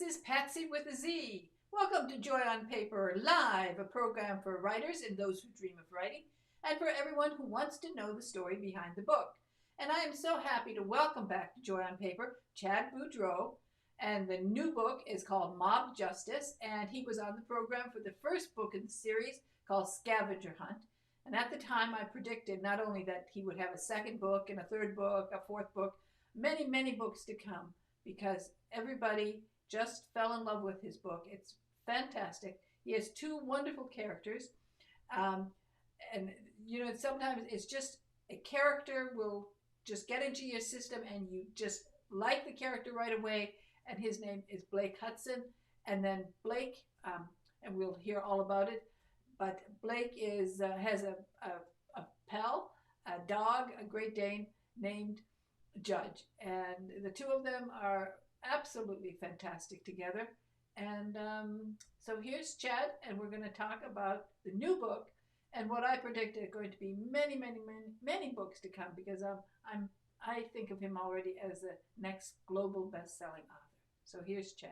is PatZi with a Z. Welcome to Joy on Paper Live, a program for writers and those who dream of writing, and for everyone who wants to know the story behind the book. And I am so happy to welcome back to Joy on Paper Chad Boudreaux. And the new book is called Mob Justice, and he was on the program for the first book in the series called Scavenger Hunt. And at the time, I predicted not only that he would have a second book and a third book, a fourth book, many, many books to come, because everybody just fell in love with his book. It's fantastic. He has two wonderful characters. Um, and, sometimes it's just a character will just get into your system and you just like the character right away. And his name is Blake Hudson. And then Blake, and we'll hear all about it. But Blake has a pal, a dog, a Great Dane named Judge. And the two of them are absolutely fantastic together. And so here's Chad, and we're going to talk about the new book and what I predict are going to be many, many, many, many books to come, because I think of him already as the next global best-selling author. So here's Chad.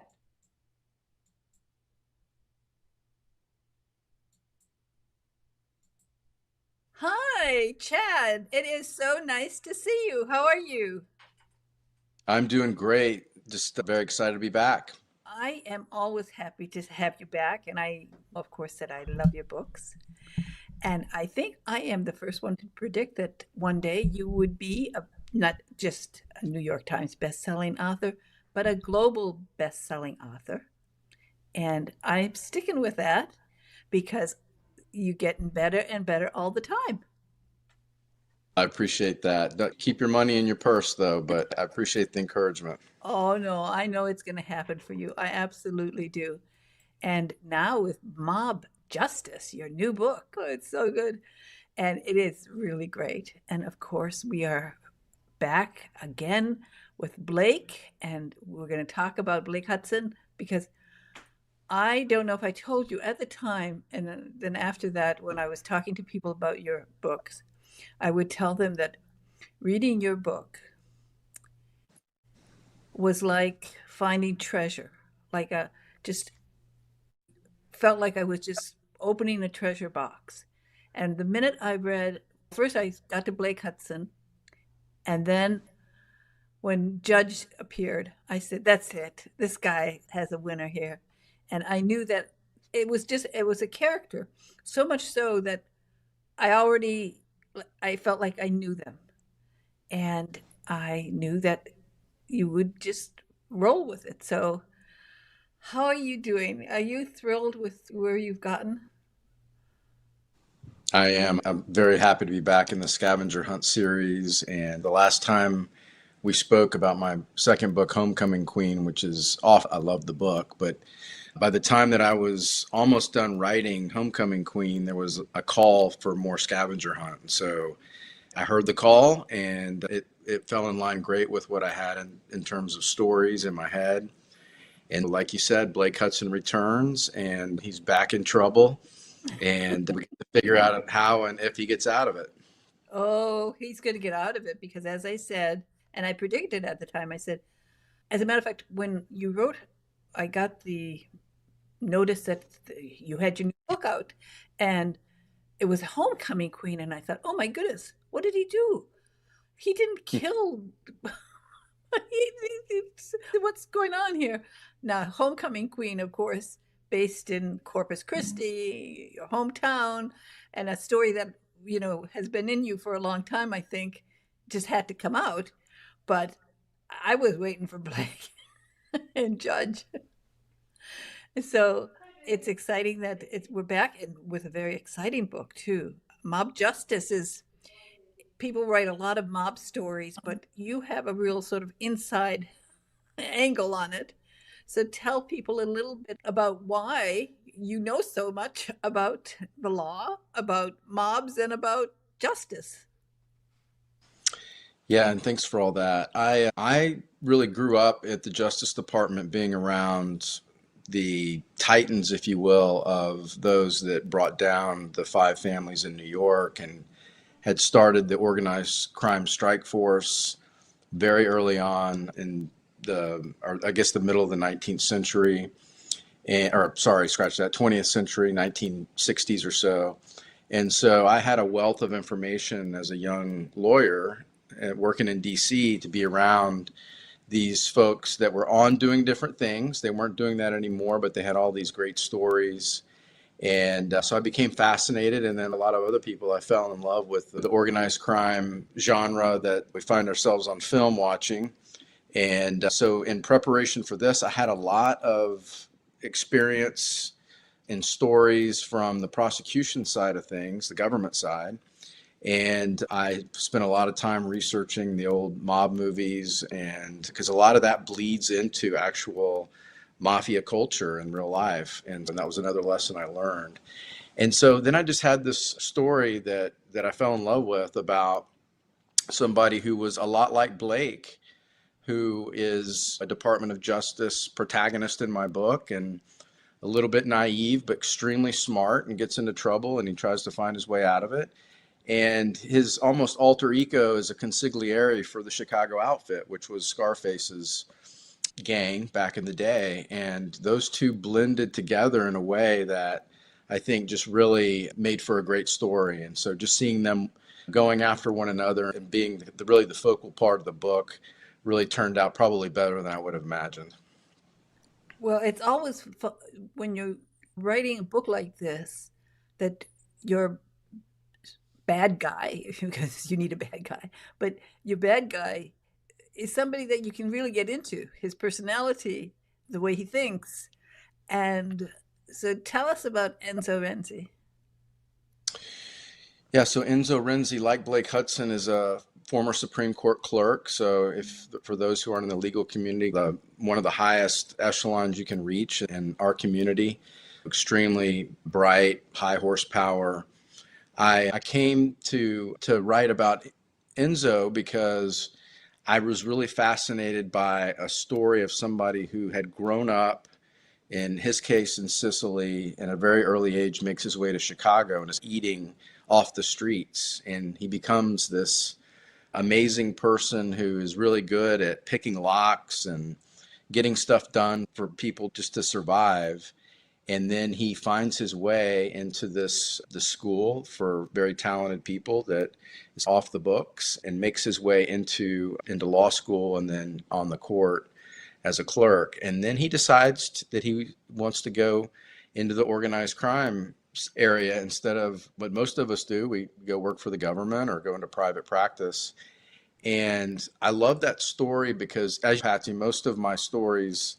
Hi, Chad. It is so nice to see you. How are you? I'm doing great. Just very excited to be back. I am always happy to have you back. And I, of course, said I love your books. And I think I am the first one to predict that one day you would be not just a New York Times best-selling author, but a global best-selling author. And I'm sticking with that because you're getting better and better all the time. I appreciate that. Keep your money in your purse, though, but I appreciate the encouragement. Oh, no, I know it's going to happen for you. I absolutely do. And now with Mob Justice, your new book, oh, it's so good. And it is really great. And of course, we are back again with Blake, and we're going to talk about Blake Hudson, because I don't know if I told you at the time, and then after that, when I was talking to people about your books, I would tell them that reading your book was like finding treasure, like a just felt like I was just opening a treasure box. And the minute I read, first I got to Blake Hudson, and then when Judge appeared, I said, that's it. This guy has a winner here. And I knew that it was a character, so much so that I already, I felt like I knew them. And I knew that you would just roll with it. So, how are you doing? Are you thrilled with where you've gotten? I am. I'm very happy to be back in the Scavenger Hunt series. And the last time we spoke about my second book, Homecoming Queen, which is off, I love the book, but by the time that I was almost done writing Homecoming Queen, there was a call for more Scavenger Hunt. And so I heard the call, and it fell in line great with what I had in terms of stories in my head. And like you said, Blake Hudson returns, and he's back in trouble, and we have to figure out how and if he gets out of it. Oh, he's going to get out of it because, as I said, and I predicted at the time, I said, as a matter of fact, when you wrote, I got the notice that you had your new book out, and it was Homecoming Queen, and I thought, oh my goodness, what did he do? He didn't kill. What's going on here? Now, Homecoming Queen, of course, based in Corpus Christi, your hometown, and a story that, has been in you for a long time, I think, just had to come out. But I was waiting for Blake and Judge. So it's exciting that we're back and with a very exciting book, too. Mob Justice is, people write a lot of mob stories, but you have a real sort of inside angle on it. So tell people a little bit about why you know so much about the law, about mobs, and about justice. Yeah, and thanks for all that. I really grew up at the Justice Department, being around the titans, if you will, of those that brought down the five families in New York, and had started the organized crime strike force very early on in or I guess the middle of the 19th century, or sorry, scratch that, 20th century, 1960s or so. And so I had a wealth of information as a young lawyer working in DC to be around these folks that were on doing different things. They weren't doing that anymore, but they had all these great stories. And so I became fascinated. And then a lot of other people, I fell in love with the organized crime genre that we find ourselves on film watching. And so in preparation for this, I had a lot of experience in stories from the prosecution side of things, the government side. And I spent a lot of time researching the old mob movies, and because a lot of that bleeds into actual mafia culture in real life. And that was another lesson I learned. And so then I just had this story that I fell in love with about somebody who was a lot like Blake, who is a Department of Justice protagonist in my book, and a little bit naive, but extremely smart, and gets into trouble and he tries to find his way out of it. And his almost alter ego is a consigliere for the Chicago outfit, which was Scarface's gang back in the day. And those two blended together in a way that I think just really made for a great story. And so just seeing them going after one another and being really the focal part of the book really turned out probably better than I would have imagined. Well, it's always when you're writing a book like this that your bad guy, because you need a bad guy, but your bad guy is somebody that you can really get into, his personality, the way he thinks. And so tell us about Enzo Renzi. Yeah, so Enzo Renzi, like Blake Hudson, is a former Supreme Court clerk. So, if for those who aren't in the legal community, one of the highest echelons you can reach in our community, extremely bright, high horsepower. I came to write about Enzo because I was really fascinated by a story of somebody who had grown up, in his case in Sicily, in a very early age, makes his way to Chicago and is eating off the streets. And he becomes this amazing person who is really good at picking locks and getting stuff done for people just to survive. And then he finds his way into the school for very talented people that is off the books, and makes his way into law school and then on the court as a clerk. And then he decides that he wants to go into the organized crime area instead of what most of us do. We go work for the government or go into private practice. And I love that story because, as PatZi, most of my stories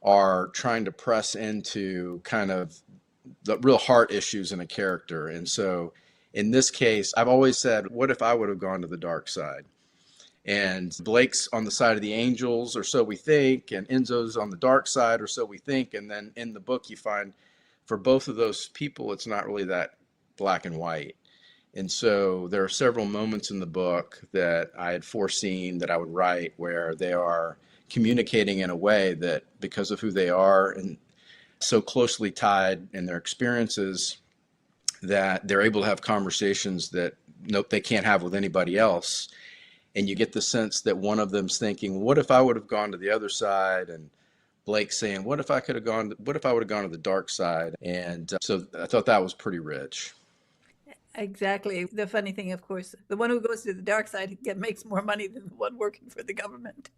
are trying to press into kind of the real heart issues in a character. And so in this case, I've always said, what if I would have gone to the dark side? And Blake's on the side of the angels, or so we think, and Enzo's on the dark side, or so we think. And then in the book, you find for both of those people, it's not really that black and white. And so there are several moments in the book that I had foreseen that I would write where they are communicating in a way that, because of who they are and so closely tied in their experiences, that they're able to have conversations that nope, they can't have with anybody else. And you get the sense that one of them's thinking, what if I would have gone to the other side? And Blake saying, what if I would have gone to the dark side? And so I thought that was pretty rich. Exactly. The funny thing, of course, the one who goes to the dark side makes more money than the one working for the government.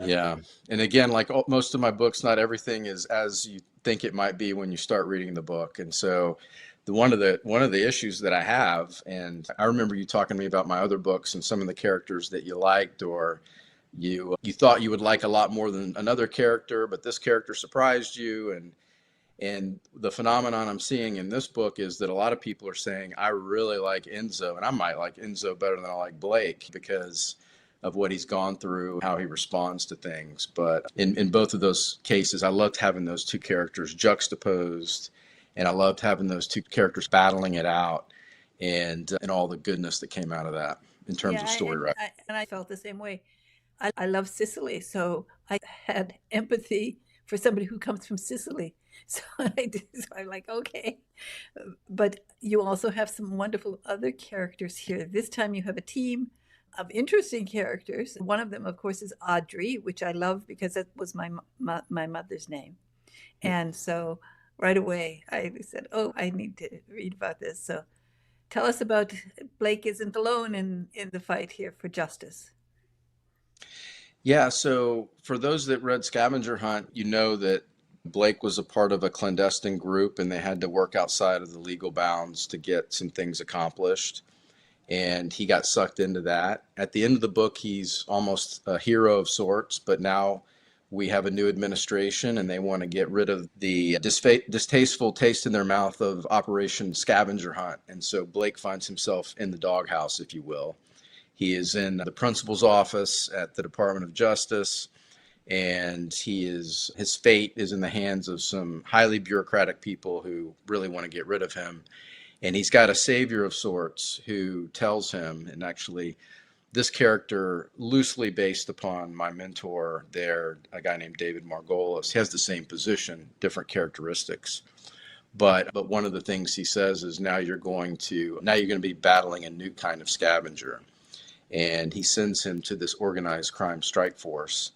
Yeah. And again, like most of my books, not everything is as you think it might be when you start reading the book. And so one of the issues that I have, and I remember you talking to me about my other books and some of the characters that you liked, or you thought you would like a lot more than another character, but this character surprised you. And the phenomenon I'm seeing in this book is that a lot of people are saying, I really like Enzo, and I might like Enzo better than I like Blake because of what he's gone through, how he responds to things. But in both of those cases, I loved having those two characters juxtaposed, and I loved having those two characters battling it out, and all the goodness that came out of that in terms Yeah, of story writing. and I felt the same way. I love Sicily, so I had empathy for somebody who comes from Sicily. So so I'm like, okay. But you also have some wonderful other characters here. This time you have a team. of interesting characters. One of them, of course, is Audrey, which I love because that was my mother's name. And so right away I said, "Oh, I need to read about this." So tell us about Blake isn't alone in the fight here for justice. Yeah, so for those that read Scavenger Hunt, you know that Blake was a part of a clandestine group and they had to work outside of the legal bounds to get some things accomplished. And he got sucked into that. At the end of the book, he's almost a hero of sorts, but now we have a new administration and they want to get rid of the distasteful taste in their mouth of Operation Scavenger Hunt. And so Blake finds himself in the doghouse, if you will. He is in the principal's office at the Department of Justice, and his fate is in the hands of some highly bureaucratic people who really want to get rid of him. And he's got a savior of sorts who tells him, and actually this character loosely based upon my mentor there, a guy named David Margolis, has the same position, different characteristics. But one of the things he says is now you're going to be battling a new kind of scavenger. And he sends him to this organized crime strike force.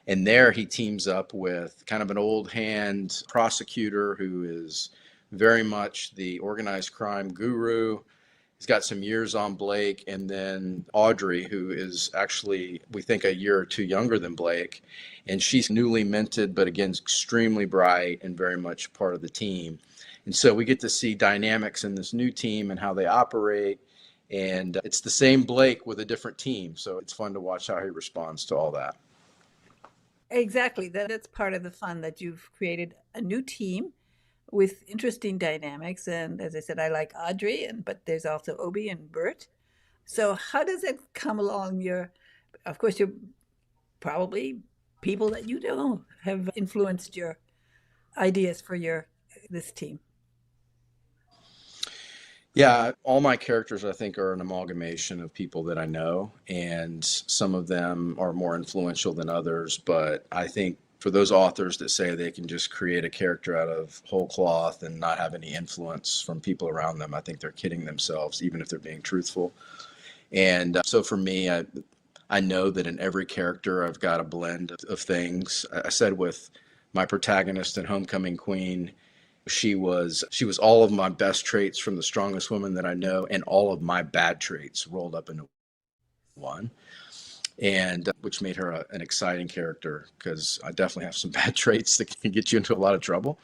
And there he teams up with kind of an old hand prosecutor who is very much the organized crime guru. He's got some years on Blake, and then Audrey, who is actually, we think, a year or two younger than Blake. And she's newly minted, but again, extremely bright and very much part of the team. And so we get to see dynamics in this new team and how they operate. And it's the same Blake with a different team. So it's fun to watch how he responds to all that. Exactly. That's part of the fun, that you've created a new team with interesting dynamics. And as I said, I like Audrey, but there's also Obi and Bert. So how does it come along? Of course, you're probably people that you know have influenced your ideas for this team. Yeah, all my characters, I think, are an amalgamation of people that I know, and some of them are more influential than others. But I think for those authors that say they can just create a character out of whole cloth and not have any influence from people around them, I think they're kidding themselves, even if they're being truthful. And so for me, I know that in every character, I've got a blend of things. I said with my protagonist in Homecoming Queen, she was all of my best traits from the strongest woman that I know, and all of my bad traits rolled up into one, and which made her an exciting character, because I definitely have some bad traits that can get you into a lot of trouble.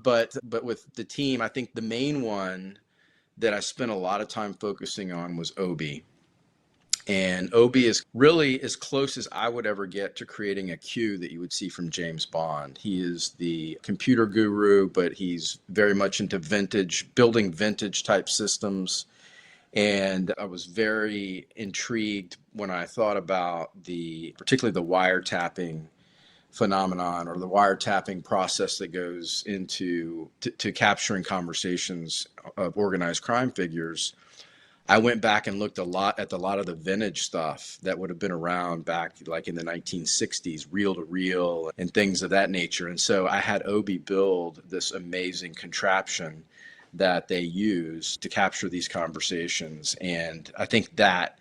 But with the team, I think the main one that I spent a lot of time focusing on was Obi. And Obi is really as close as I would ever get to creating a Q that you would see from James Bond. He is the computer guru, but he's very much into building vintage type systems. And I was very intrigued when I thought about particularly the wiretapping phenomenon, or the wiretapping process that goes into to capturing conversations of organized crime figures. I went back and looked a lot of the vintage stuff that would have been around back like in the 1960s, reel to reel and things of that nature. And so I had Obi build this amazing contraption that they use to capture these conversations. And I think that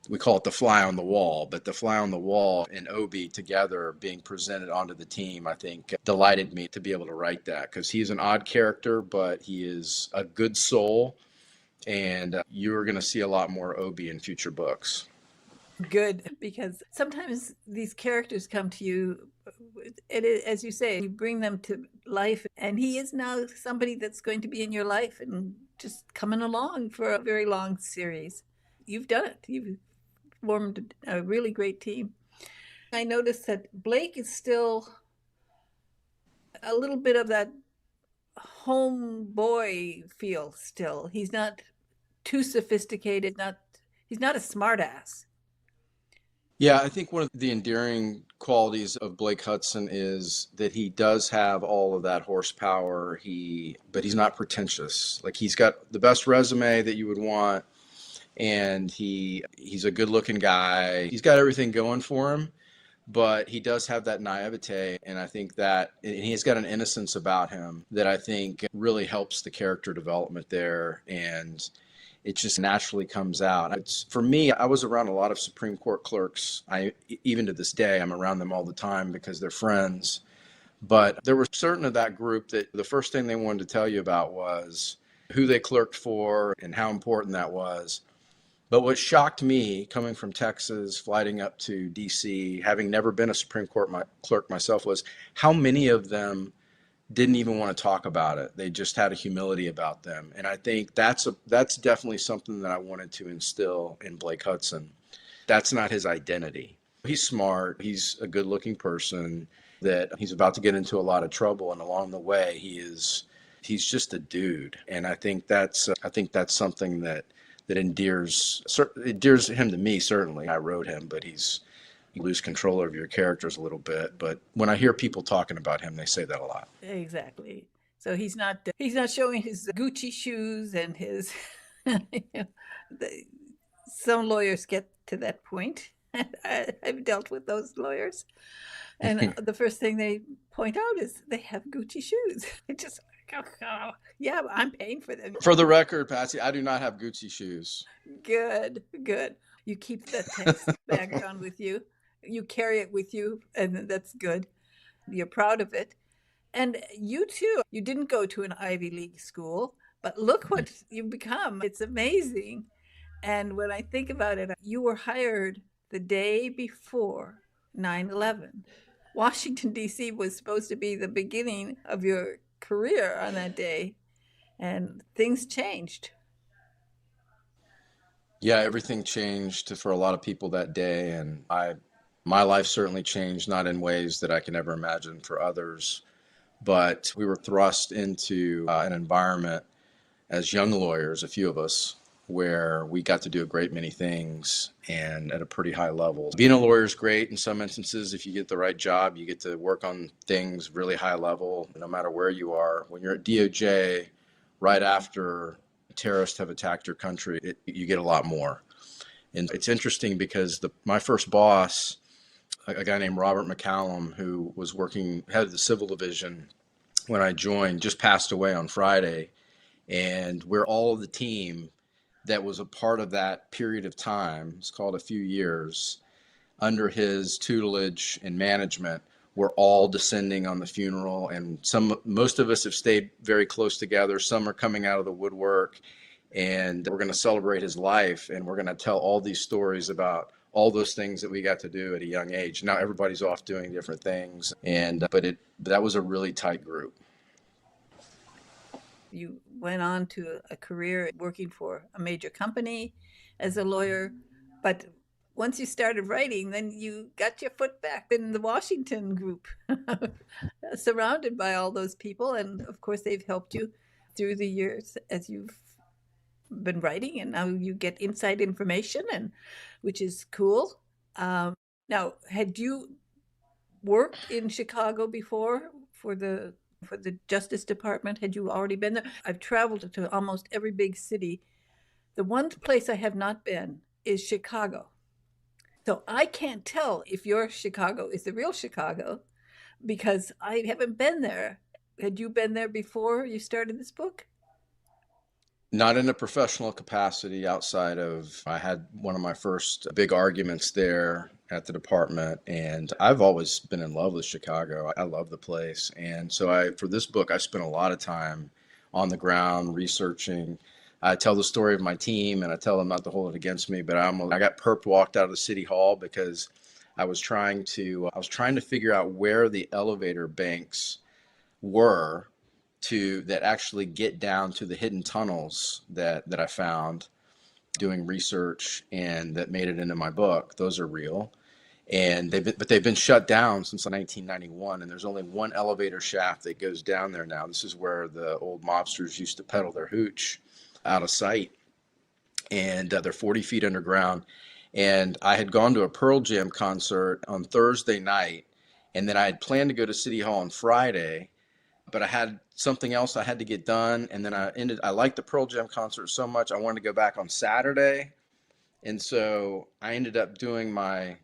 we call it the fly on the wall, but the fly on the wall and Obi together being presented onto the team, I think delighted me to be able to write that, because he's an odd character, but he is a good soul. And you're going to see a lot more Obi in future books. Good, because sometimes these characters come to you, as you say, you bring them to life, and he is now somebody that's going to be in your life and just coming along for a very long series. You've done it. You've formed a really great team. I noticed that Blake is still a little bit of that homeboy feel still. He's not too sophisticated, he's not a smartass. Yeah, I think one of the endearing qualities of Blake Hudson is that he does have all of that horsepower. But he's not pretentious. Like, he's got the best resume that you would want, and he's a good-looking guy. He's got everything going for him, but he does have that naivete, and I think that and he's got an innocence about him that I think really helps the character development there. And it just naturally comes out. It's, for me, I was around a lot of Supreme Court clerks. Even to this day, I'm around them all the time because they're friends. But there were certain of that group that the first thing they wanted to tell you about was who they clerked for and how important that was. But what shocked me coming from Texas, flying up to DC, having never been a Supreme Court clerk myself, was how many of them didn't even want to talk about it. They just had a humility about them. And I think that's definitely something that I wanted to instill in Blake Hudson. That's not his identity. He's smart. He's a good-looking person that he's about to get into a lot of trouble. And along the way, he's just a dude. And I think that's something that endears him to me. Certainly, I wrote him, but you lose control of your characters a little bit. But when I hear people talking about him, they say that a lot. Exactly. So he's not showing his Gucci shoes and his. You know, some lawyers get to that point. I've dealt with those lawyers, and the first thing they point out is they have Gucci shoes. It just, oh, yeah, I'm paying for them. For the record, PatZi, I do not have Gucci shoes. Good, good. You keep that text bag on with you. You carry it with you, and that's good. You're proud of it. And you too, you didn't go to an Ivy League school, but look what you've become. It's amazing. And when I think about it, you were hired the day before 9/11. Washington, D.C. was supposed to be the beginning of your career on that day, and things changed. Yeah, everything changed for a lot of people that day, and my life certainly changed, not in ways that I can ever imagine for others, but we were thrust into an environment as young lawyers, a few of us, where we got to do a great many things and at a pretty high level. Being a lawyer is great in some instances. If you get the right job, you get to work on things really high level, no matter where you are. When you're at DOJ, right after terrorists have attacked your country, you get a lot more. And it's interesting because my first boss, a guy named Robert McCallum, who was working head of the civil division when I joined, just passed away on Friday. And we're all of the team that was a part of that period of time, it's called a few years, under his tutelage and management, we're all descending on the funeral. And most of us have stayed very close together. Some are coming out of the woodwork, and we're going to celebrate his life. And we're going to tell all these stories about all those things that we got to do at a young age. Now everybody's off doing different things. But that was a really tight group. You went on to a career working for a major company as a lawyer, but once you started writing, then you got your foot back in the Washington group, surrounded by all those people. And of course, they've helped you through the years as you've been writing, and now you get inside information, and which is cool. Now, had you worked in Chicago before for the Justice Department? Had you already been there? I've traveled to almost every big city. The one place I have not been is Chicago. So I can't tell if your Chicago is the real Chicago because I haven't been there. Had you been there before you started this book? Not in a professional capacity outside of, I had one of my first big arguments there at the department, and I've always been in love with Chicago. I love the place. And so for this book, I spent a lot of time on the ground researching. I tell the story of my team, and I tell them not to hold it against me, but I got perp walked out of the city hall because I was trying to figure out where the elevator banks were that actually get down to the hidden tunnels that I found doing research and that made it into my book. Those are real. And they've been shut down since 1991, and there's only one elevator shaft that goes down there now. This is where the old mobsters used to peddle their hooch out of sight, and they're 40 feet underground. And I had gone to a Pearl Jam concert on Thursday night, and then I had planned to go to City Hall on Friday, but I had something else I had to get done. And then I liked the Pearl Jam concert so much, I wanted to go back on Saturday. And so I ended up doing my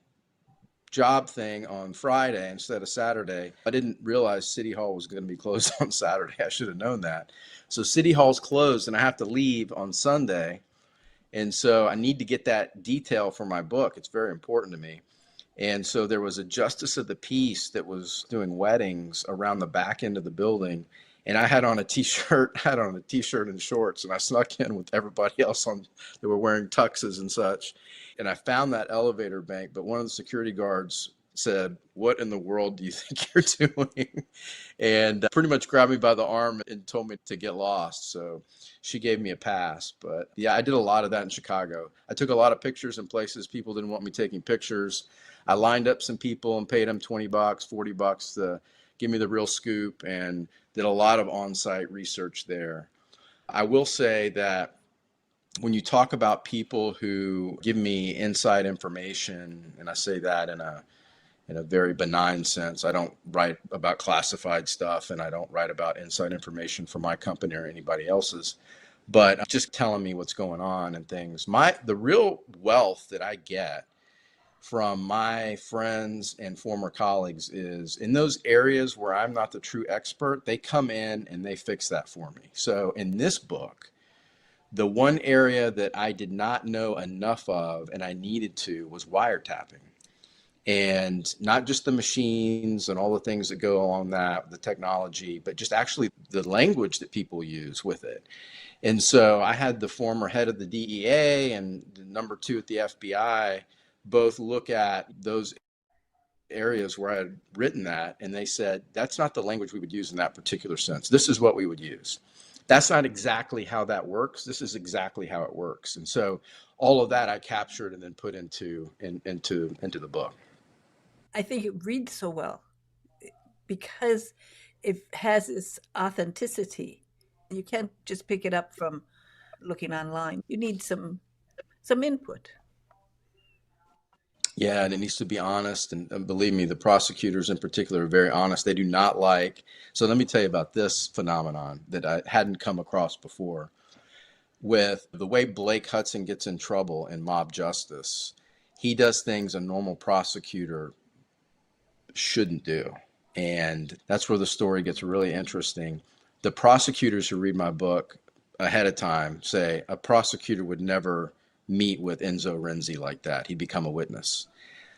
job thing on Friday instead of Saturday. I didn't realize City Hall was going to be closed on Saturday. I should have known that. So City Hall's closed, and I have to leave on Sunday. And so I need to get that detail for my book. It's very important to me. And so there was a justice of the peace that was doing weddings around the back end of the building. And I had on a t-shirt, and shorts, and I snuck in with everybody else on that were wearing tuxes and such. And I found that elevator bank, but one of the security guards said, "What in the world do you think you're doing?" And pretty much grabbed me by the arm and told me to get lost. So she gave me a pass. But yeah, I did a lot of that in Chicago. I took a lot of pictures in places people didn't want me taking pictures. I lined up some people and paid them $20, $40 to give me the real scoop, and did a lot of on-site research there. I will say that when you talk about people who give me inside information, and I say that in a very benign sense, I don't write about classified stuff, and I don't write about inside information for my company or anybody else's, but just telling me what's going on and things. The real wealth that I get from my friends and former colleagues is in those areas where I'm not the true expert, they come in and they fix that for me. So in this book, the one area that I did not know enough of and I needed to was wiretapping. And not just the machines and all the things that go along that, the technology, but just actually the language that people use with it. And so I had the former head of the DEA and the number two at the FBI both look at those areas where I had written that, and they said, that's not the language we would use in that particular sense. This is what we would use. That's not exactly how that works. This is exactly how it works. And so all of that I captured and then put into the book. I think it reads so well because it has this authenticity. You can't just pick it up from looking online. You need some input. Yeah, and it needs to be honest. And believe me, the prosecutors in particular are very honest. They do not like. So let me tell you about this phenomenon that I hadn't come across before. With the way Blake Hudson gets in trouble in mob justice, he does things a normal prosecutor shouldn't do. And that's where the story gets really interesting. The prosecutors who read my book ahead of time say a prosecutor would never meet with Enzo Renzi like that. He'd become a witness.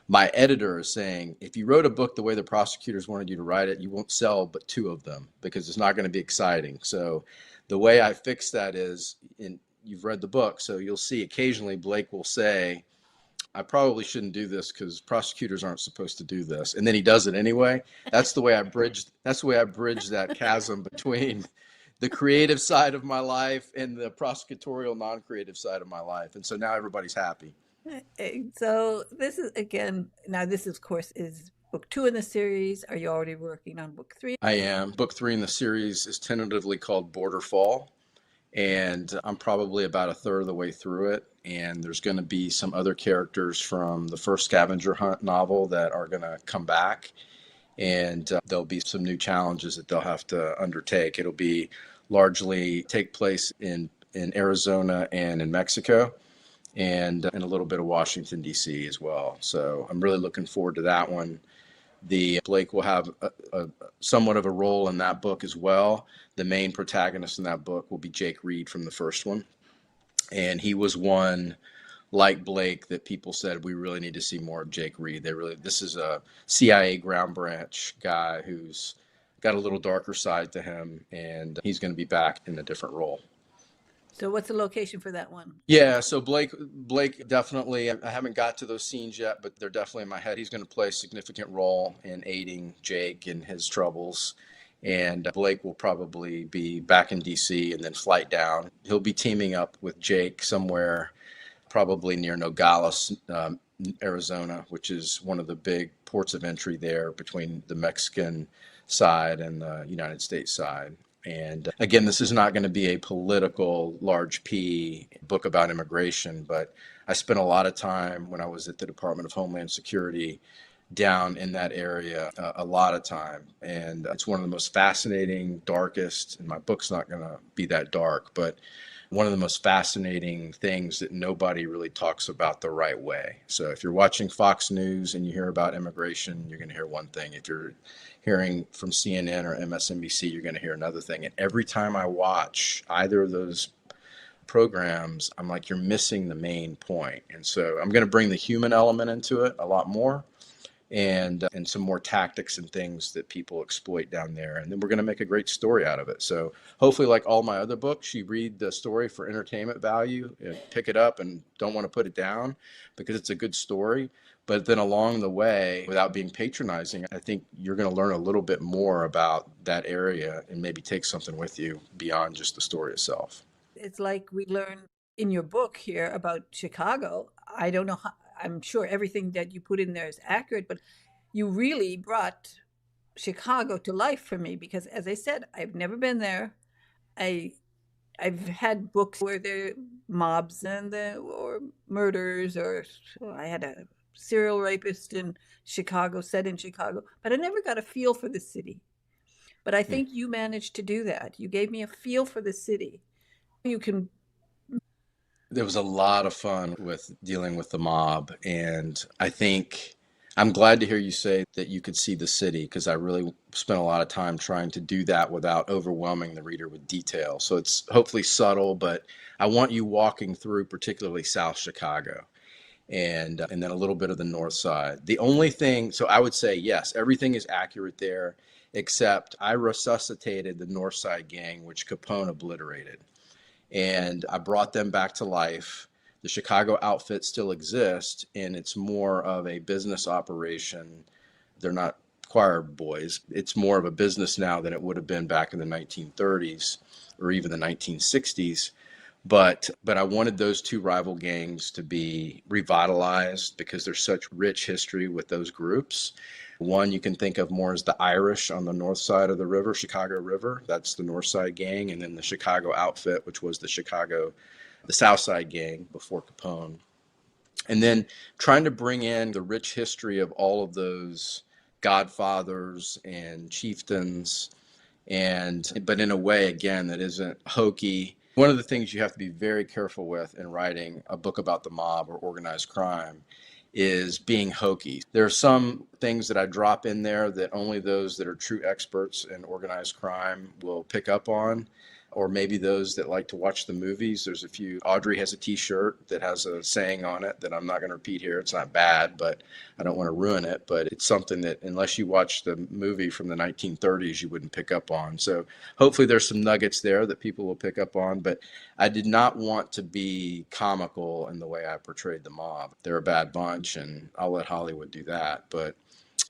My editor is saying, if you wrote a book the way the prosecutors wanted you to write it, you won't sell but two of them because it's not going to be exciting. So the way I fix that is, you've read the book, so you'll see occasionally Blake will say, I probably shouldn't do this because prosecutors aren't supposed to do this. And then he does it anyway. That's the way I bridged that chasm between the creative side of my life and the prosecutorial non-creative side of my life. And so now everybody's happy. So this is again, now this of course is book 2 in the series. Are you already working on book 3? I am. Book 3 in the series is tentatively called Border Fall. And I'm probably about a third of the way through it. And there's going to be some other characters from the first Scavenger Hunt novel that are going to come back. And there'll be some new challenges that they'll have to undertake. It'll be largely take place in Arizona and in Mexico, and in a little bit of Washington, D.C. as well. So I'm really looking forward to that one. Blake will have a somewhat of a role in that book as well. The main protagonist in that book will be Jake Reed from the first one. And he was one, like Blake, that people said we really need to see more of Jake Reed. This is a CIA ground branch guy who's got a little darker side to him, and he's going to be back in a different role. So what's the location for that one? Yeah, so Blake definitely, I haven't got to those scenes yet, but they're definitely in my head. He's going to play a significant role in aiding Jake in his troubles. And Blake will probably be back in DC and then flight down. He'll be teaming up with Jake somewhere, probably near Nogales, Arizona, which is one of the big ports of entry there between the Mexican side and the United States side. And again, this is not going to be a political large P book about immigration, but I spent a lot of time when I was at the Department of Homeland Security down in that area, a lot of time. And it's one of the most fascinating, darkest, and my book's not going to be that dark, but one of the most fascinating things that nobody really talks about the right way. So if you're watching Fox News and you hear about immigration, you're going to hear one thing. If you're hearing from CNN or MSNBC, you're going to hear another thing. And every time I watch either of those programs, I'm like, you're missing the main point. And so I'm going to bring the human element into it a lot more, and some more tactics and things that people exploit down there. And then we're going to make a great story out of it. So hopefully, like all my other books, you read the story for entertainment value, and pick it up and don't want to put it down because it's a good story. But then along the way, without being patronizing, I think you're going to learn a little bit more about that area and maybe take something with you beyond just the story itself. It's like we learn in your book here about Chicago. I don't know how, I'm sure everything that you put in there is accurate, but you really brought Chicago to life for me because, as I said, I've never been there. I I've had books where there mobs and or murders, or I had a serial rapist in Chicago, set in Chicago, but I never got a feel for the city. But I Hmm. think you managed to do that. You gave me a feel for the city. You can. There was a lot of fun with dealing with the mob, and I think I'm glad to hear you say that you could see the city because I really spent a lot of time trying to do that without overwhelming the reader with detail. So it's hopefully subtle, but I want you walking through particularly South Chicago and then a little bit of the North Side. The only thing, so I would say yes, everything is accurate there, except I resuscitated the North Side gang, which Capone obliterated, and I brought them back to life. The Chicago outfit still exists, and it's more of a business operation. They're not choir boys. It's more of a business now than it would have been back in the 1930s or even the 1960s. But I wanted those two rival gangs to be revitalized because there's such rich history with those groups. One you can think of more as the Irish on the north side of the river, Chicago River. That's the North Side Gang, and then the Chicago Outfit, which was the South Side Gang before Capone. And then trying to bring in the rich history of all of those godfathers and chieftains, and but in a way again that isn't hokey. One of the things you have to be very careful with in writing a book about the mob or organized crime is being hokey. There are some things that I drop in there that only those that are true experts in organized crime will pick up on, or maybe those that like to watch the movies. There's a few. Audrey has a T-shirt that has a saying on it that I'm not going to repeat here. It's not bad, but I don't want to ruin it. But it's something that unless you watch the movie from the 1930s, you wouldn't pick up on. So hopefully there's some nuggets there that people will pick up on. But I did not want to be comical in the way I portrayed the mob. They're a bad bunch, and I'll let Hollywood do that. But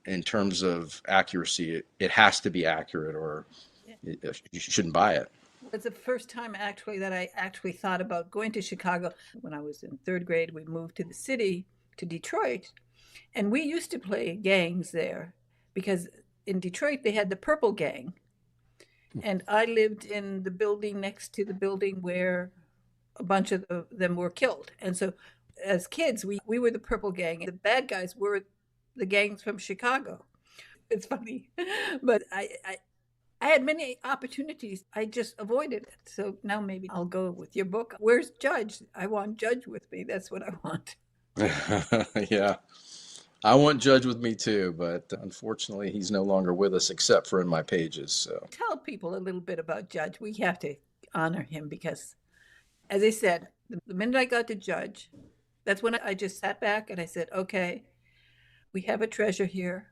in terms of accuracy, it has to be accurate, or you shouldn't buy it. It's the first time actually that I actually thought about going to Chicago. When I was in third grade, we moved to the city, to Detroit, and we used to play gangs there because in Detroit they had the Purple Gang, and I lived in the building next to the building where a bunch of them were killed. And so as kids, we were the Purple Gang. The bad guys were the gangs from Chicago. It's funny, but I had many opportunities. I just avoided it. So now maybe I'll go with your book. Where's Judge? I want Judge with me. That's what I want. Yeah, I want Judge with me too, but unfortunately, he's no longer with us except for in my pages. So, Tell people a little bit about Judge. We have to honor him because, as I said, the minute I got to Judge, that's when I just sat back and I said, okay, we have a treasure here.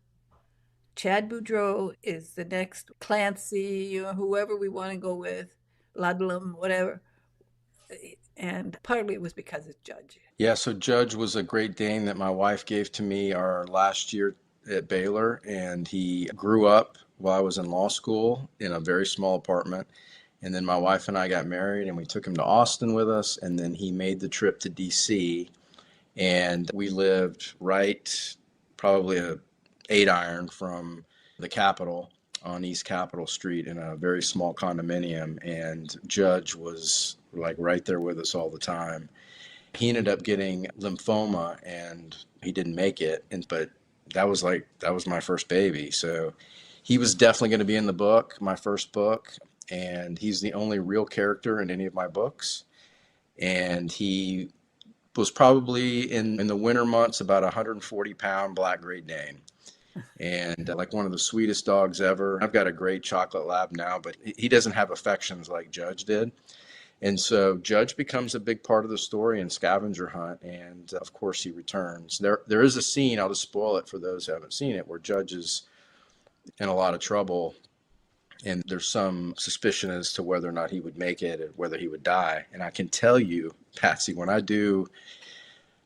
Chad Boudreaux is the next Clancy, or whoever we want to go with, Ludlum, whatever. And partly it was because it's Judge. yeah, so Judge was a Great Dane that my wife gave to me our last year at Baylor, and he grew up while I was in law school in a very small apartment. And then my wife and I got married, and we took him to Austin with us, and then he made the trip to DC, and we lived right, probably a 8 iron from the Capitol on East Capitol Street in a very small condominium, and Judge was like right there with us all the time. He ended up getting lymphoma and he didn't make it, and but that was my first baby. So he was definitely going to be in the book, my first book, and he's the only real character in any of my books. And he was probably in the winter months about a 140-pound black Great Dane, and like one of the sweetest dogs ever. I've got a great chocolate lab now, but he doesn't have affections like Judge did. And so Judge becomes a big part of the story in Scavenger Hunt, and of course he returns. There is a scene, I'll just spoil it for those who haven't seen it, where Judge is in a lot of trouble, and there's some suspicion as to whether or not he would make it, or whether he would die. And I can tell you, PatZi, when I do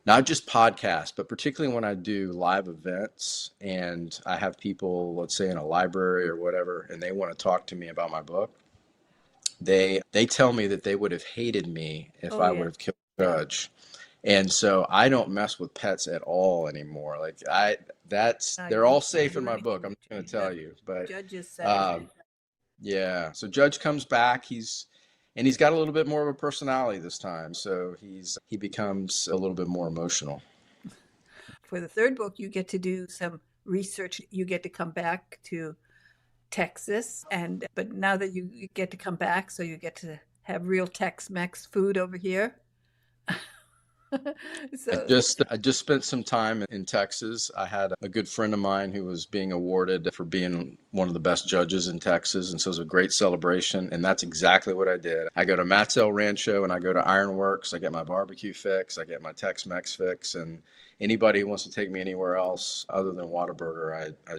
not just podcasts, but particularly when I do live events and I have people, let's say in a library or whatever, and they want to talk to me about my book, they tell me that they would have hated me if Oh, I would yeah. have killed Judge. And so I don't mess with pets at all anymore. They're all safe in my book. I'm just going to tell you, but Judge is safe. um, yeah. So Judge comes back. He's got a little bit more of a personality this time. So he becomes a little bit more emotional. For the third book, you get to do some research. You get to come back to Texas, but now that you get to come back, so you get to have real Tex-Mex food over here. So I just spent some time in Texas. I had a good friend of mine who was being awarded for being one of the best judges in Texas, and so it was a great celebration. And that's exactly what I did. I go to Matt's El Rancho and I go to Ironworks. I get my barbecue fix. I get my Tex-Mex fix, and anybody who wants to take me anywhere else other than Whataburger, I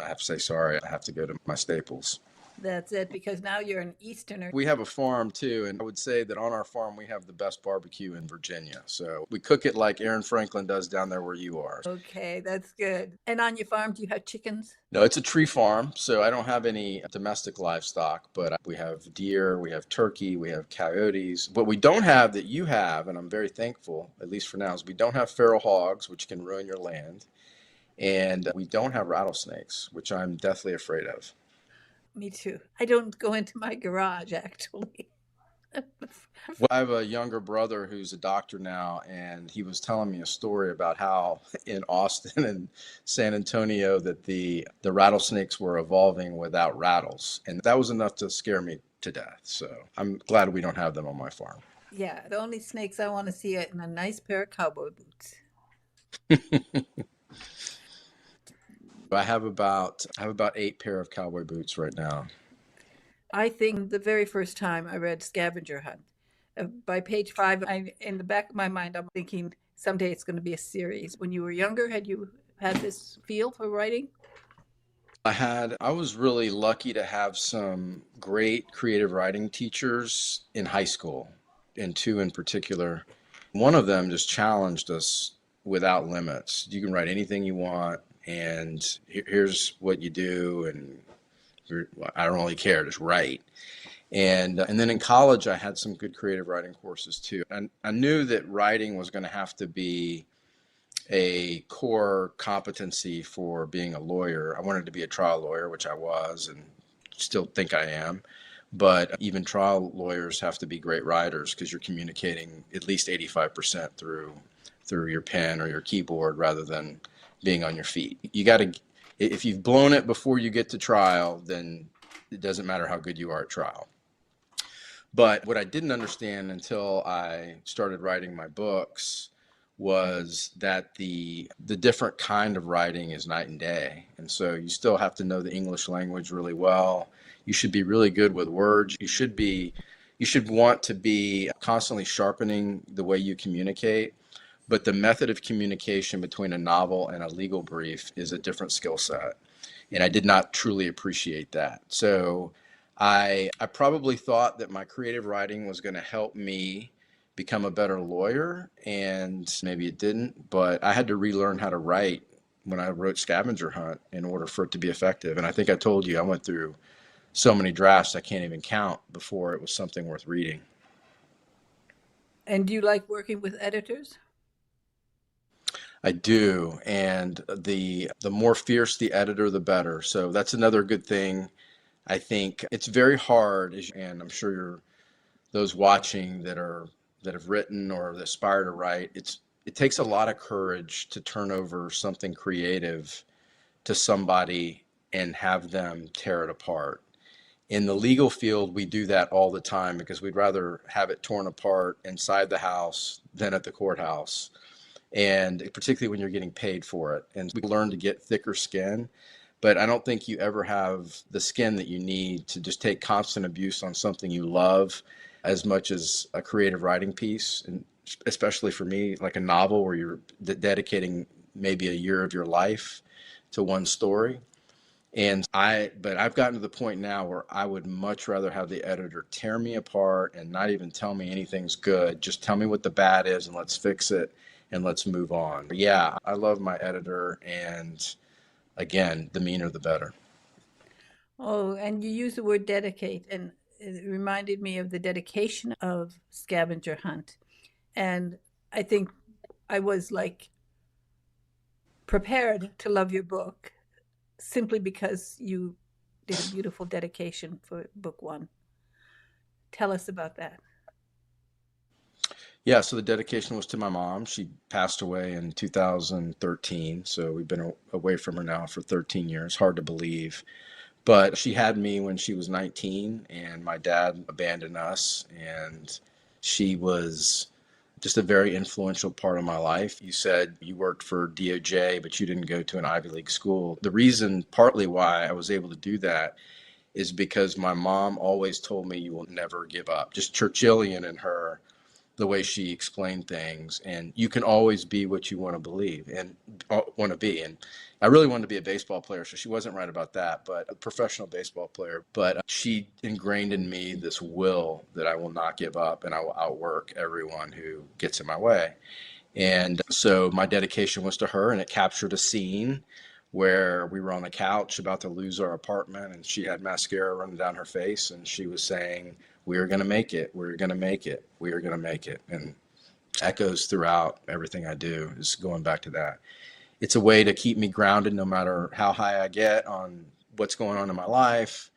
have to say sorry. I have to go to my staples. that's it, because now you're an Easterner. We have a farm too, and I would say that on our farm we have the best barbecue in Virginia. So we cook it like Aaron Franklin does down there where you are. Okay, that's good. And on your farm, do you have chickens? No, it's a tree farm, so I don't have any domestic livestock, but we have deer, we have turkey, we have coyotes. What we don't have that you have, and I'm very thankful, at least for now, is we don't have feral hogs, which can ruin your land, and we don't have rattlesnakes, which I'm deathly afraid of. Me too. I don't go into my garage, actually. Well, I have a younger brother who's a doctor now, and he was telling me a story about how in Austin and San Antonio that the rattlesnakes were evolving without rattles, and that was enough to scare me to death. So I'm glad we don't have them on my farm. Yeah, the only snakes I want to see are in a nice pair of cowboy boots. I have about 8 pair of cowboy boots right now. I think the very first time I read Scavenger Hunt, by page 5, in the back of my mind, I'm thinking someday it's going to be a series. When you were younger, had you had this feel for writing? I was really lucky to have some great creative writing teachers in high school, and two in particular. One of them just challenged us without limits. You can write anything you want, and here's what you do, and I don't really care, just write. And then in college, I had some good creative writing courses too. And I knew that writing was going to have to be a core competency for being a lawyer. I wanted to be a trial lawyer, which I was, and still think I am. But even trial lawyers have to be great writers because you're communicating at least 85% through your pen or your keyboard rather than being on your feet. You got to, if you've blown it before you get to trial, then it doesn't matter how good you are at trial. But what I didn't understand until I started writing my books was that the different kind of writing is night and day. And so you still have to know the English language really well. You should be really good with words. You should want to be constantly sharpening the way you communicate. But the method of communication between a novel and a legal brief is a different skill set. And I did not truly appreciate that. So I probably thought that my creative writing was going to help me become a better lawyer, and maybe it didn't, but I had to relearn how to write when I wrote Scavenger Hunt in order for it to be effective. And I think I told you I went through so many drafts I can't even count before it was something worth reading. And do you like working with editors? I do, and the more fierce the editor, the better. So that's another good thing. I think it's very hard, and I'm sure those watching that have written or aspire to write, it takes a lot of courage to turn over something creative to somebody and have them tear it apart. In the legal field, we do that all the time because we'd rather have it torn apart inside the house than at the courthouse. And particularly when you're getting paid for it. And we learn to get thicker skin, but I don't think you ever have the skin that you need to just take constant abuse on something you love as much as a creative writing piece, and especially for me, like a novel where you're dedicating maybe a year of your life to one story. But I've gotten to the point now where I would much rather have the editor tear me apart and not even tell me anything's good. Just tell me what the bad is and let's fix it and let's move on. But yeah, I love my editor, and again, the meaner the better. Oh, and you use the word dedicate, and it reminded me of the dedication of Scavenger Hunt. And I think I was like prepared to love your book simply because you did a beautiful dedication for book one. Tell us about that. Yeah, so the dedication was to my mom. She passed away in 2013, so we've been away from her now for 13 years. Hard to believe. But she had me when she was 19, and my dad abandoned us, and she was just a very influential part of my life. You said you worked for DOJ, but you didn't go to an Ivy League school. The reason, partly why I was able to do that, is because my mom always told me you will never give up. Just Churchillian in her, the way she explained things, and you can always be what you want to believe and want to be. And I really wanted to be a baseball player, so she wasn't right about that, but a professional baseball player. But she ingrained in me this will that I will not give up and I will outwork everyone who gets in my way. And so my dedication was to her, and it captured a scene where we were on the couch about to lose our apartment, and she had mascara running down her face, and she was saying, "We are going to make it. We're going to make it. We are going to make it." And echoes throughout everything I do is going back to that. It's a way to keep me grounded no matter how high I get on what's going on in my life.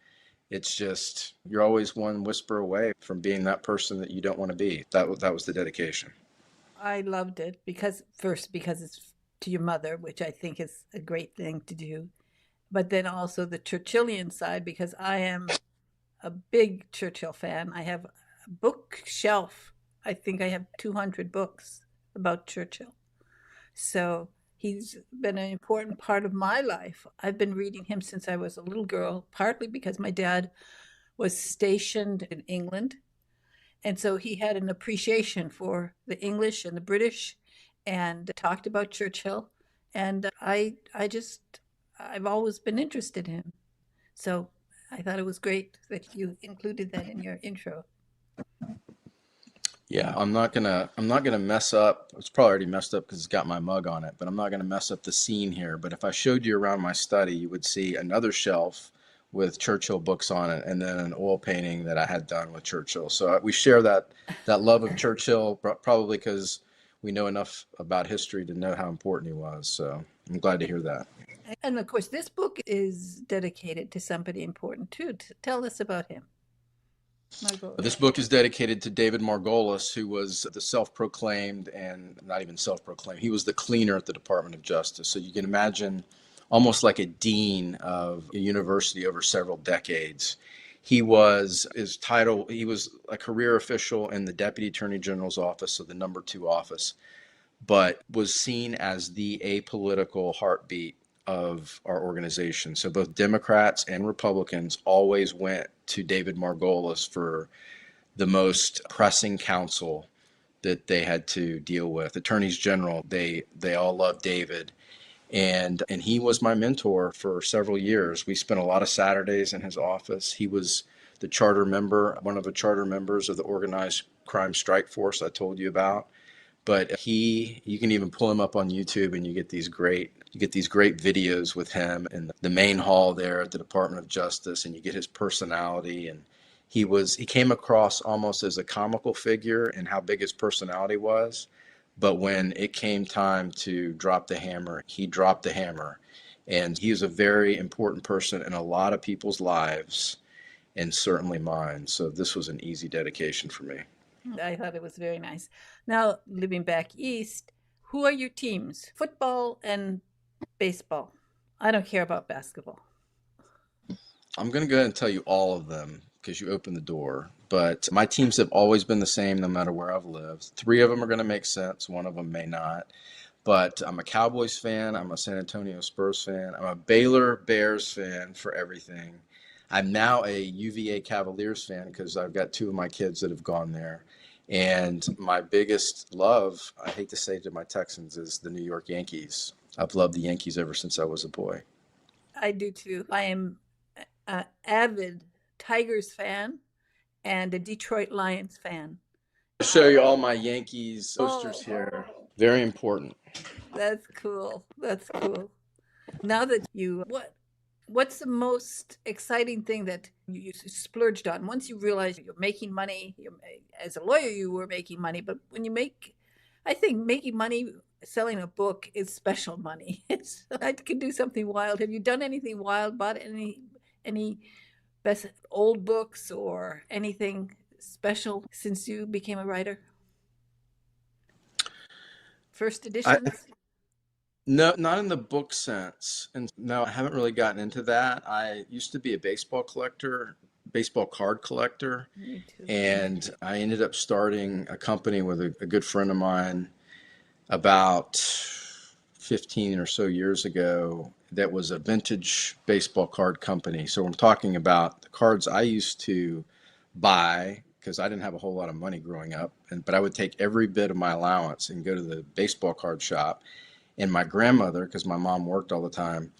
It's just, you're always one whisper away from being that person that you don't want to be. That was the dedication. I loved it because, first, because it's to your mother, which I think is a great thing to do, but then also the Churchillian side because I am a big Churchill fan. I have a bookshelf. I think I have 200 books about Churchill. So he's been an important part of my life. I've been reading him since I was a little girl, partly because my dad was stationed in England. And so he had an appreciation for the English and the British and talked about Churchill. And I've always been interested in him. So I thought it was great that you included that in your intro. Yeah, I'm not gonna mess up. It's probably already messed up because it's got my mug on it, but I'm not gonna mess up the scene here. But if I showed you around my study, you would see another shelf with Churchill books on it, and then an oil painting that I had done with Churchill. So we share that love of Churchill, probably because we know enough about history to know how important he was. So I'm glad to hear that. And of course, this book is dedicated to somebody important too. Tell us about him, This Margolis. book is dedicated to David Margolis, who was the self-proclaimed, and not even self-proclaimed, he was the cleaner at the Department of Justice. So you can imagine almost like a dean of a university over several decades. He was a career official in the Deputy Attorney General's office, so the number two office, but was seen as the apolitical heartbeat of our organization. So both Democrats and Republicans always went to David Margolis for the most pressing counsel that they had to deal with. Attorneys general, they all loved David. And he was my mentor for several years. We spent a lot of Saturdays in his office. He was the charter member, one of the charter members of the organized crime strike force I told you about. But you can even pull him up on YouTube, and you get these great videos with him in the main hall there at the Department of Justice, and you get his personality. And he came across almost as a comical figure in how big his personality was. But when it came time to drop the hammer, he dropped the hammer. And he is a very important person in a lot of people's lives, and certainly mine. So this was an easy dedication for me. I thought it was very nice. Now, living back east, who are your teams? Football and baseball. I don't care about basketball. I'm going to go ahead and tell you all of them because you opened the door. But my teams have always been the same no matter where I've lived. Three of them are going to make sense, one of them may not. But I'm a Cowboys fan. I'm a San Antonio Spurs fan. I'm a Baylor Bears fan for everything. I'm now a UVA Cavaliers fan because I've got two of my kids that have gone there. And my biggest love, I hate to say to my Texans, is the New York Yankees. I've loved the Yankees ever since I was a boy. I do too. I am an avid Tigers fan and a Detroit Lions fan. I'll show you all my Yankees posters Oh, here. Very important. that's cool. That's cool. Now that what's the most exciting thing that you splurged on once you realized you're making money? As a lawyer, you were making money, but when you make, I think making money selling a book is special money. It's I could do something wild. Have you done anything wild? Bought any best old books or anything special since you became a writer? First I, editions? no, not in the book sense. And no, I haven't really gotten into that. I used to be a baseball collector, baseball card collector, Me too. and I ended up starting a company with a good friend of mine about 15 or so years ago that was a vintage baseball card company. So I'm talking about the cards I used to buy because I didn't have a whole lot of money growing up, but I would take every bit of my allowance and go to the baseball card shop. And my grandmother, because my mom worked all the time,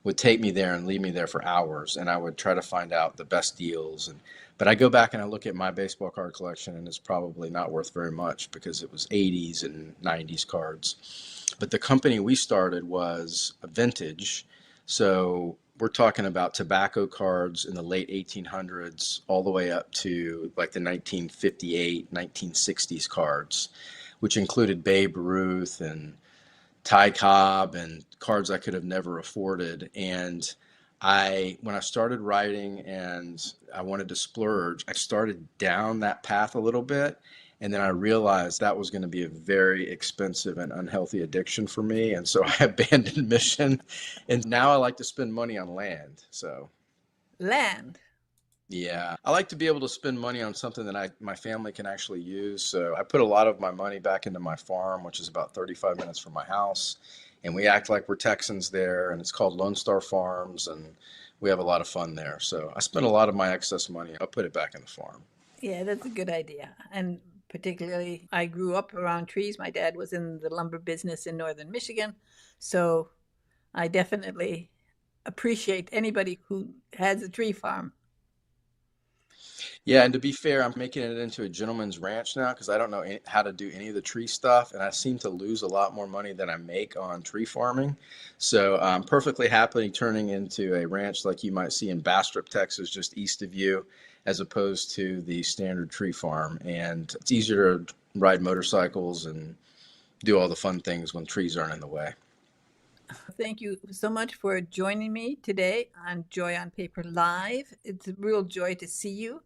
would take me there and leave me there for hours, and I would try to find out the best deals. But I go back and I look at my baseball card collection, and it's probably not worth very much because it was 80s and 90s cards. But the company we started was a vintage, so we're talking about tobacco cards in the late 1800s all the way up to like the 1958, 1960s cards, which included Babe Ruth and Ty Cobb and cards I could have never afforded. And when I started writing and I wanted to splurge, I started down that path a little bit. And then I realized that was going to be a very expensive and unhealthy addiction for me. And so I abandoned mission. And now I like to spend money on land. So Land. yeah, I like to be able to spend money on something that my family can actually use. So I put a lot of my money back into my farm, which is about 35 minutes from my house. And we act like we're Texans there, and it's called Lone Star Farms, and we have a lot of fun there. So I spend a lot of my excess money. I'll put it back in the farm. Yeah, that's a good idea. And particularly, I grew up around trees. My dad was in the lumber business in northern Michigan. So I definitely appreciate anybody who has a tree farm. Yeah, and to be fair, I'm making it into a gentleman's ranch now because I don't know how to do any of the tree stuff, and I seem to lose a lot more money than I make on tree farming. So I'm perfectly happily turning into a ranch like you might see in Bastrop, Texas, just east of you, as opposed to the standard tree farm. And it's easier to ride motorcycles and do all the fun things when trees aren't in the way. Thank you so much for joining me today on Joy on Paper Live. It's a real joy to see you.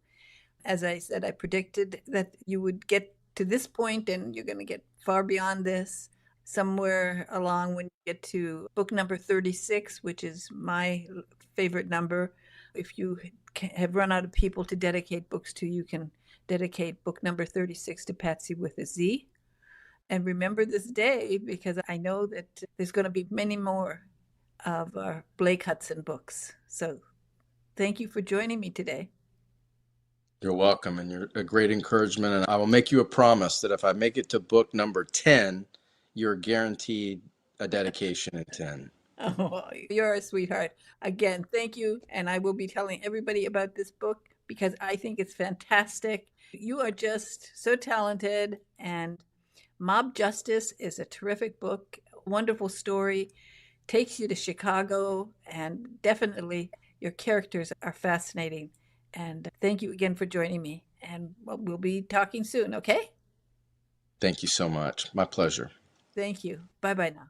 As I said, I predicted that you would get to this point and you're going to get far beyond this. Somewhere along when you get to book number 36, which is my favorite number, if you have run out of people to dedicate books to, you can dedicate book number 36 to PatZi with a Z. And remember this day because I know that there's going to be many more of our Blake Hudson books. So thank you for joining me today. You're welcome, and you're a great encouragement. And I will make you a promise that if I make it to book number 10, you're guaranteed a dedication in 10. Oh, you're a sweetheart. Again, thank you. And I will be telling everybody about this book because I think it's fantastic. You are just so talented. And Mob Justice is a terrific book, wonderful story, takes you to Chicago, and definitely your characters are fascinating. And thank you again for joining me. And we'll be talking soon, okay? Thank you so much. My pleasure. Thank you. Bye bye now.